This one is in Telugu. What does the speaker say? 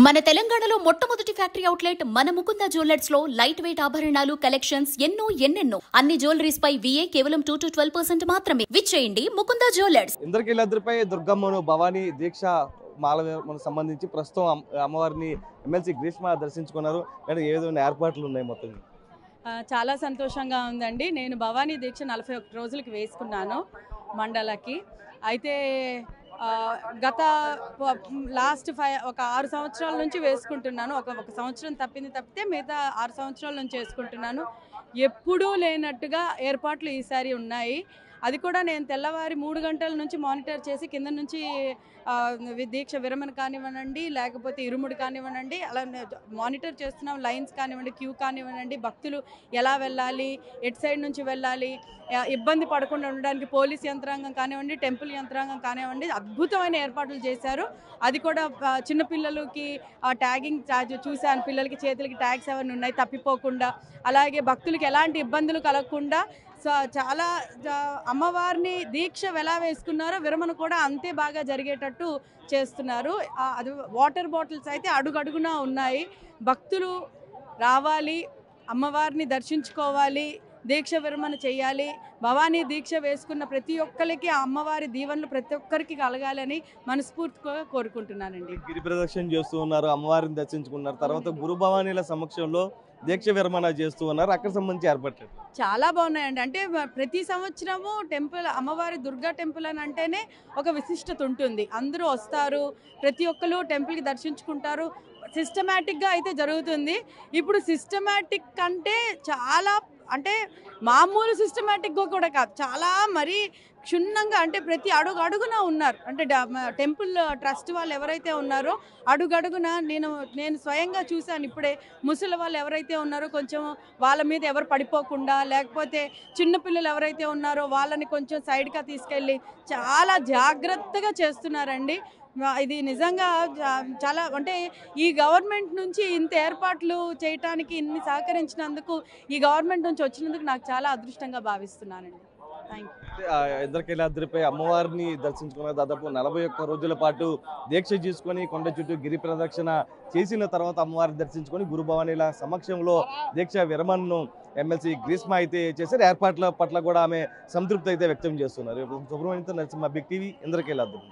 మన తెలంగాణలో మొట్టమొదటి ఫ్యాక్టరీ అవుట్లెట్ మన ముకుంద జ్యువెలర్స్ లో లైట్ వెయిట్ ఆభరణాలు కలెక్షన్స్ ఎన్నెన్నో అన్ని జ్యువెలరీస్ పై VA కేవలం 2 to 12% మాత్రమే. విచ్చేయండి ముకుంద జ్యువెలర్స్. ఇంద్రకీలాద్రిపై దుర్గమ్మను భవానీ దీక్ష మాలకు సంబంధించి ప్రస్తుతం అమ్మవారిని ఎమ్మెల్సీ గ్రీష్మ దర్శించుకున్నారు. కానీ ఏ విధమైన ఏర్పాట్లు ఉన్నాయి మొత్తం? చాలా సంతోషంగా ఉందండి. నేను భవానీ దీక్ష 41 రోజులకి వేసుకున్నాను మండలకి. అయితే గత లాస్ట్ ఒక 6 సంవత్సరాల నుంచి వేసుకుంటున్నాను. ఒక సంవత్సరం తప్పితే మిగతా 6 సంవత్సరాల నుంచి వేసుకుంటున్నాను. ఎప్పుడూ లేనట్టుగా ఏర్పాట్లు ఈసారి ఉన్నాయి. అది కూడా నేను తెల్లవారి 3 గంటల నుంచి మానిటర్ చేసి కింద నుంచి దీక్ష విరమణ కానివ్వనండి, లేకపోతే ఇరుముడు కానివ్వనండి, అలా మానిటర్ చేస్తున్నాం. లైన్స్ కానివ్వండి, క్యూ కానివ్వనండి, భక్తులు ఎలా వెళ్ళాలి, ఎటు సైడ్ నుంచి వెళ్ళాలి, ఇబ్బంది పడకుండా ఉండడానికి పోలీస్ యంత్రాంగం కానివ్వండి, టెంపుల్ యంత్రాంగం కానివ్వండి, అద్భుతమైన ఏర్పాట్లు చేశారు. అది కూడా చిన్నపిల్లలకి ట్యాగింగ్ చూశాను. పిల్లలకి చేతులకి ట్యాగ్స్ అవన్నీ ఉన్నాయి తప్పిపోకుండా. అలాగే భక్తులకి ఎలాంటి ఇబ్బందులు కలగకుండా చాలా అమ్మవారిని దీక్ష ఎలా వేసుకున్నారో విరమణ కూడా అంతే బాగా జరిగేటట్టు చేస్తున్నారు. అది వాటర్ బాటిల్స్ అయితే అడుగడుగునా ఉన్నాయి. భక్తులు రావాలి, అమ్మవారిని దర్శించుకోవాలి, దీక్ష విరమణ చేయాలి. భవానీ దీక్ష వేసుకున్న ప్రతి ఒక్కరికి ఆ అమ్మవారి దీవెనలు ప్రతి ఒక్కరికి కలగాలని మనస్ఫూర్తిగా కోరుకుంటున్నానండి. గిరి ప్రదక్షిణ చేస్తూ ఉన్నారు, అమ్మవారిని దర్శించుకున్నారు. తర్వాత గురు భవానీల సమక్షంలో దీక్ష విరమణ చేస్తూ ఉన్నారు. అక్కడ సంబంధించి ఏర్పాట్లు చాలా బాగున్నాయండి. అంటే ప్రతి సంవత్సరము టెంపుల్ అమ్మవారి దుర్గా టెంపుల్ అని అంటేనే ఒక విశిష్టత ఉంటుంది. అందరూ వస్తారు, ప్రతి ఒక్కరు టెంపుల్కి దర్శించుకుంటారు. సిస్టమేటిక్గా అయితే జరుగుతుంది. ఇప్పుడు సిస్టమేటిక్ అంటే చాలా, అంటే మామూలు సిస్టమేటిక్గా కూడా కాదు, చాలా మరీ క్షుణ్ణంగా, అంటే ప్రతి అడుగున ఉన్నారు. అంటే టెంపుల్ ట్రస్ట్ వాళ్ళు ఎవరైతే ఉన్నారో అడుగడుగున నేను స్వయంగా చూశాను. ఇప్పుడే ముసలి వాళ్ళు ఎవరైతే ఉన్నారో కొంచెం వాళ్ళ మీద ఎవరు పడిపోకుండా, లేకపోతే చిన్నపిల్లలు ఎవరైతే ఉన్నారో వాళ్ళని కొంచెం సైడ్గా తీసుకెళ్ళి చాలా జాగ్రత్తగా చేస్తున్నారండి. ఇది నిజంగా చాలా, అంటే ఈ గవర్నమెంట్ నుంచి ఇంత ఏర్పాట్లు చేయటానికి ఇన్ని సహకరించినందుకు, ఈ గవర్నమెంట్ నుంచి వచ్చినందుకు నాకు చాలా అదృష్టంగా భావిస్తున్నానండి. ఇంద్రకీలాద్రిపై అమ్మవారిని దర్శించుకున్న దాదాపు 41 రోజుల పాటు దీక్ష తీసుకొని కొండ చుట్టూ గిరి ప్రదక్షిణ చేసిన తర్వాత అమ్మవారిని దర్శించుకొని గురు భవానీల సమక్షంలో దీక్ష విరమణను ఎమ్మెల్సీ గ్రీష్మ అయితే చేశారు. ఏర్పాట్ల పట్ల కూడా ఆమె సంతృప్తి అయితే వ్యక్తం చేస్తున్నారు. సుబ్రహ్మణ్యంతో నరసింహ, బిగ్ టీవీ, ఇంద్రకీలాద్రి.